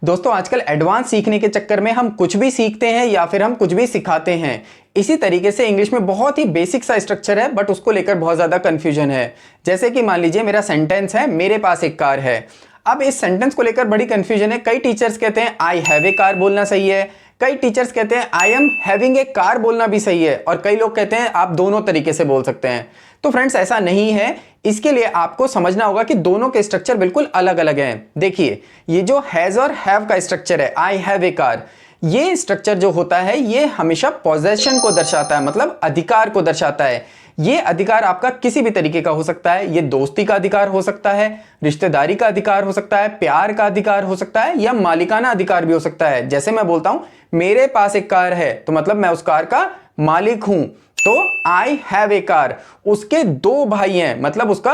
दोस्तों आजकल एडवांस सीखने के चक्कर में हम कुछ भी सीखते हैं या फिर हम कुछ भी सिखाते हैं। इसी तरीके से इंग्लिश में बहुत ही बेसिक सा स्ट्रक्चर है, बट उसको लेकर बहुत ज़्यादा कंफ्यूजन है। जैसे कि मान लीजिए मेरा सेंटेंस है, मेरे पास एक कार है। अब इस सेंटेंस को लेकर बड़ी कंफ्यूजन है। कई टीचर्स कहते हैं आई हैव ए कार बोलना सही है, कई टीचर्स कहते हैं I am having a car बोलना भी सही है, और कई लोग कहते हैं आप दोनों तरीके से बोल सकते हैं। तो फ्रेंड्स ऐसा नहीं है। इसके लिए आपको समझना होगा कि दोनों के स्ट्रक्चर बिल्कुल अलग अलग हैं। देखिए ये जो हैज और हैव का स्ट्रक्चर है, आई हैव ए कार, ये स्ट्रक्चर जो होता है ये हमेशा पोजेशन को दर्शाता है, मतलब अधिकार को दर्शाता है। ये अधिकार आपका किसी भी तरीके का हो सकता है। ये दोस्ती का अधिकार हो सकता है, रिश्तेदारी का अधिकार हो सकता है, प्यार का अधिकार हो सकता है, या मालिकाना अधिकार भी हो सकता है। जैसे मैं बोलता हूं मेरे पास एक कार है, तो मतलब मैं उस कार का मालिक हूं। तो आई हैव ए कार, उसके दो भाई हैं, मतलब उसका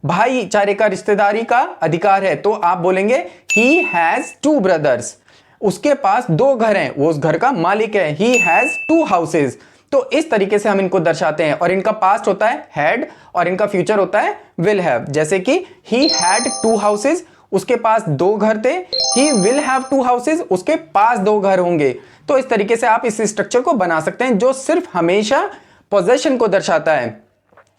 भाईचारे का, रिश्तेदारी का अधिकार है। तो आप बोलेंगे ही हैज टू ब्रदर्स, उसके पास दो घर हैं, वो उस घर का मालिक है। He has to houses. तो इस तरीके से हम इनको दर्शाते हैं, और इनका पास्ट होता है हैड और इनका फ्यूचर होता है विल हैव। जैसे कि ही हैड टू हाउसेज, उसके पास दो घर थे। He will have to houses, उसके पास दो घर होंगे। तो इस तरीके से आप इस स्ट्रक्चर को बना सकते हैं जो सिर्फ हमेशा पोजेशन को दर्शाता है।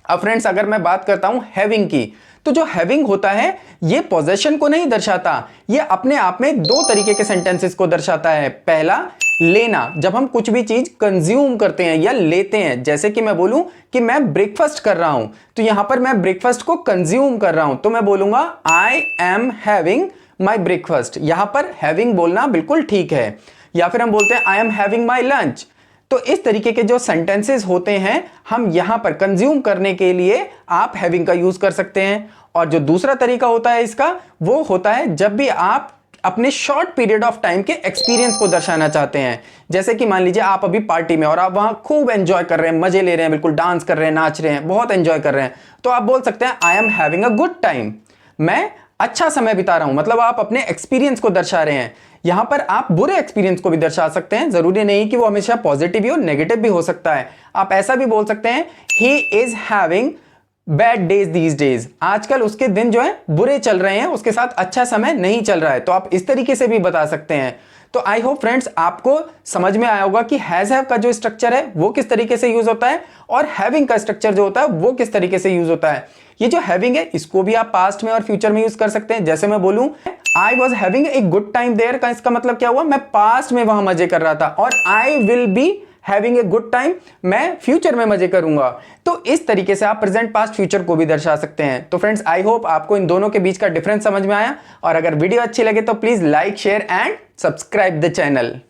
अब फ्रेंड्स अगर मैं बात करता हूं हैविंग की, तो जो हैविंग होता है ये पोजेशन को नहीं दर्शाता, ये अपने आप में दो तरीके के सेंटेंसेस को दर्शाता है। पहला लेना, जब हम कुछ भी चीज कंज्यूम करते हैं या लेते हैं। जैसे कि मैं बोलूं कि मैं ब्रेकफास्ट कर रहा हूं, तो यहां पर मैं ब्रेकफास्ट को कंज्यूम कर रहा हूं, तो मैं बोलूंगा I am having my breakfast. यहां पर हैविंग बोलना बिल्कुल ठीक है। या फिर हम बोलते हैं I am having my lunch. तो इस तरीके के जो सेंटेंसेस होते हैं, हम यहां पर कंज्यूम करने के लिए आप हैविंग का यूज कर सकते हैं। और जो दूसरा तरीका होता है इसका, वो होता है जब भी आप अपने शॉर्ट पीरियड ऑफ टाइम के एक्सपीरियंस को दर्शाना चाहते हैं। जैसे कि मान लीजिए आप अभी पार्टी में और आप वहां खूब एंजॉय कर रहे हैं, मजे ले रहे हैं, बिल्कुल डांस कर रहे हैं, नाच रहे हैं, बहुत एंजॉय कर रहे हैं, तो आप बोल सकते हैं I am having a good time, मैं अच्छा समय बिता रहा हूं। मतलब आप अपने एक्सपीरियंस को दर्शा रहे हैं। यहां पर आप बुरे एक्सपीरियंस को भी दर्शा सकते हैं, जरूरी नहीं कि वो हमेशा पॉजिटिव ही हो, नेगेटिव भी हो सकता है। आप ऐसा भी बोल सकते हैं he is having bad days these days, आजकल उसके दिन जो है बुरे चल रहे हैं, उसके साथ अच्छा समय नहीं चल रहा है। तो आप इस तरीके से भी बता सकते हैं। तो आई होप फ्रेंड्स आपको समझ में आया होगा कि हैज हैव का जो स्ट्रक्चर है वो किस तरीके से यूज होता है, और हैविंग का स्ट्रक्चर जो होता है वो किस तरीके से यूज होता है। ये जो हैविंग है इसको भी आप पास्ट में और फ्यूचर में यूज कर सकते हैं। जैसे मैं बोलूं I was having a good time there का इसका मतलब क्या हुआ, मैं पास्ट में वहां मजे कर रहा था। और I will be having a good time, मैं फ्यूचर में मजे करूंगा। तो इस तरीके से आप प्रेजेंट, पास्ट, फ्यूचर को भी दर्शा सकते हैं। तो फ्रेंड्स आई होप आपको इन दोनों के बीच का डिफरेंस समझ में आया, और अगर वीडियो अच्छी लगे तो please like, share and subscribe the channel.